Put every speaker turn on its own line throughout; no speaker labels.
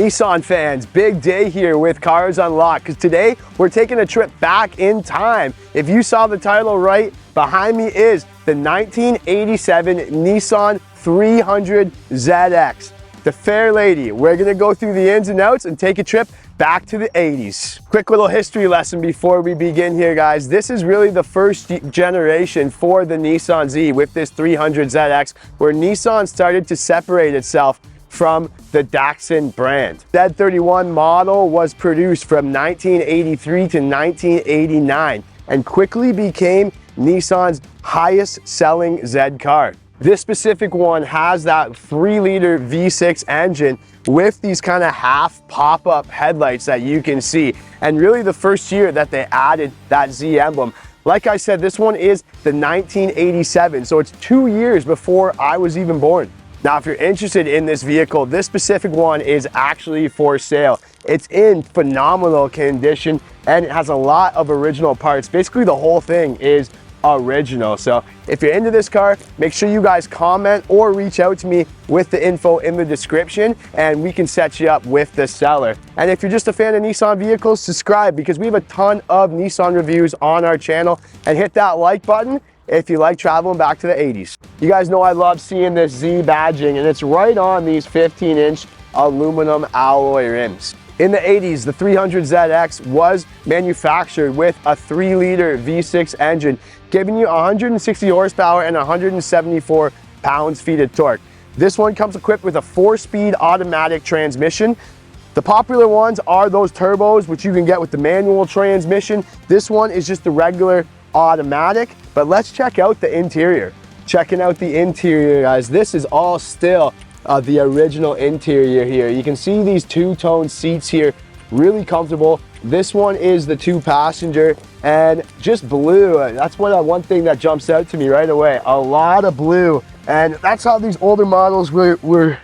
Nissan fans, big day here with Cars Unlocked, because today we're taking a trip back in time. If you saw the title right, behind me is the 1987 Nissan 300zx, the Fairlady. We're gonna go through the ins and outs and take a trip back to the 80s. Quick little history lesson before we begin here, guys. This is really the first generation for the Nissan Z with this 300zx, where Nissan started to separate itself from the Datsun brand. Z31 model was produced from 1983 to 1989 and quickly became Nissan's highest selling Z car. This specific one has that 3-liter V6 engine with these kind of half pop-up headlights that you can see. And really the first year that they added that Z emblem. Like I said, this one is the 1987, so it's 2 years before I was even born. Now, if you're interested in this vehicle, this specific one is actually for sale. It's in phenomenal condition and it has a lot of original parts. Basically, the whole thing is original. So if you're into this car, make sure you guys comment or reach out to me with the info in the description and we can set you up with the seller. And if you're just a fan of Nissan vehicles, subscribe, because we have a ton of Nissan reviews on our channel, and hit that like button if you like traveling back to the 80s. You guys know I love seeing this Z badging, and it's right on these 15-inch aluminum alloy rims. In the 80s, the 300zx was manufactured with a 3-liter V6 engine, giving you 160 horsepower and 174 pounds-feet of torque. This one comes equipped with a 4-speed automatic transmission. The popular ones are those turbos, which you can get with the manual transmission. This one is just the regular automatic, but let's check out the interior. Checking out the interior, guys, this is all still the original interior here. You can see these two-tone seats here, really comfortable. This one is the 2-passenger and just blue. That's one thing that jumps out to me right away. A lot of blue, and that's how these older models were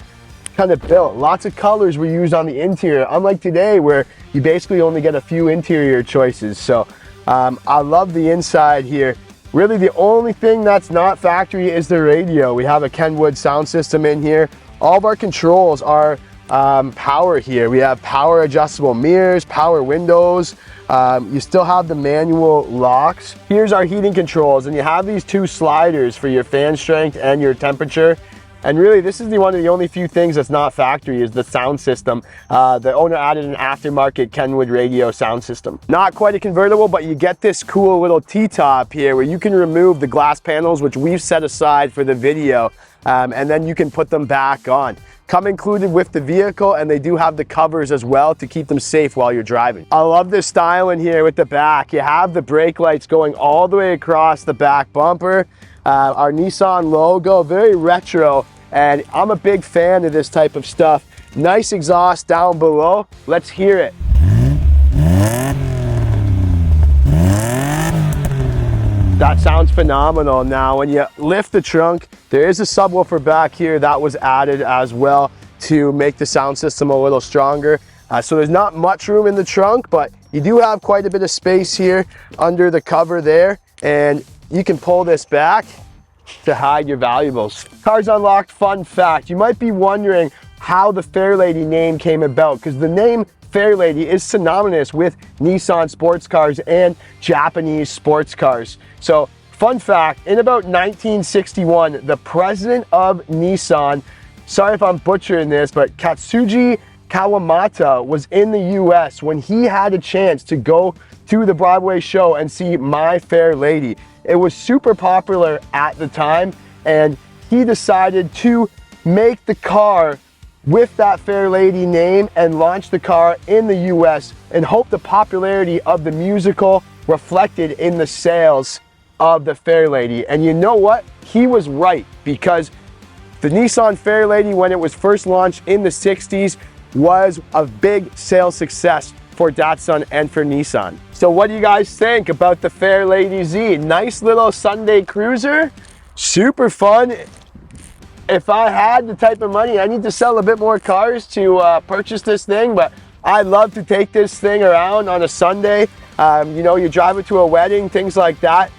kind of built. Lots of colors were used on the interior, unlike today where you basically only get a few interior choices. So I love the inside here. Really the only thing that's not factory is the radio. We have a Kenwood sound system in here. All of our controls are power here. We have power adjustable mirrors, power windows. You still have the manual locks. Here's our heating controls, and you have these 2 sliders for your fan strength and your temperature. And really, this is one of the only few things that's not factory is the sound system. The owner added an aftermarket Kenwood radio sound system. Not quite a convertible, but you get this cool little T-top here where you can remove the glass panels, which we've set aside for the video, and then you can put them back on. Come included with the vehicle, and they do have the covers as well to keep them safe while you're driving. I love this style in here with the back. You have the brake lights going all the way across the back bumper. Our Nissan logo, very retro, and I'm a big fan of this type of stuff. Nice exhaust down below. Let's hear it. That sounds phenomenal. Now, when you lift the trunk, there is a subwoofer back here that was added as well to make the sound system a little stronger. So there's not much room in the trunk, but you do have quite a bit of space here under the cover there, and you can pull this back to hide your valuables. Cars Unlocked fun fact. You might be wondering how the Fairlady name came about, because the name Fairlady is synonymous with Nissan sports cars and Japanese sports cars. So, fun fact, in about 1961, the president of Nissan, sorry if I'm butchering this, but Katsuji Kawamata was in the US when he had a chance to go to the Broadway show and see My Fair Lady. It was super popular at the time, and he decided to make the car with that Fairlady name and launch the car in the US, and hope the popularity of the musical reflected in the sales of the Fairlady. And you know what? He was right, because the Nissan Fairlady, when it was first launched in the 60s, was a big sales success for Datsun and for Nissan. So what do you guys think about the Fairlady Z? Nice little Sunday cruiser, super fun. If I had the type of money, I need to sell a bit more cars to purchase this thing, but I love to take this thing around on a Sunday. You know, you drive it to a wedding, things like that.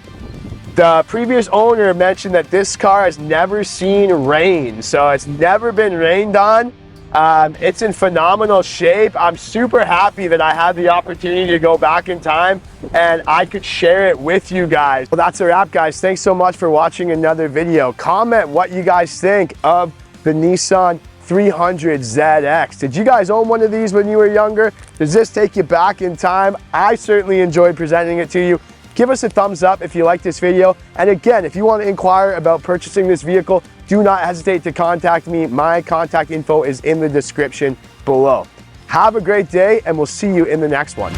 The previous owner mentioned that this car has never seen rain, so it's never been rained on. It's in phenomenal shape. I'm super happy that I had the opportunity to go back in time and I could share it with you guys. Well, that's a wrap, guys. Thanks so much for watching another video. Comment what you guys think of the Nissan 300zx. Did you guys own one of these when you were younger? Does this take you back in time? I certainly enjoyed presenting it to you. Give us a thumbs up if you like this video. And again, if you want to inquire about purchasing this vehicle, do not hesitate to contact me. My contact info is in the description below. Have a great day, and we'll see you in the next one.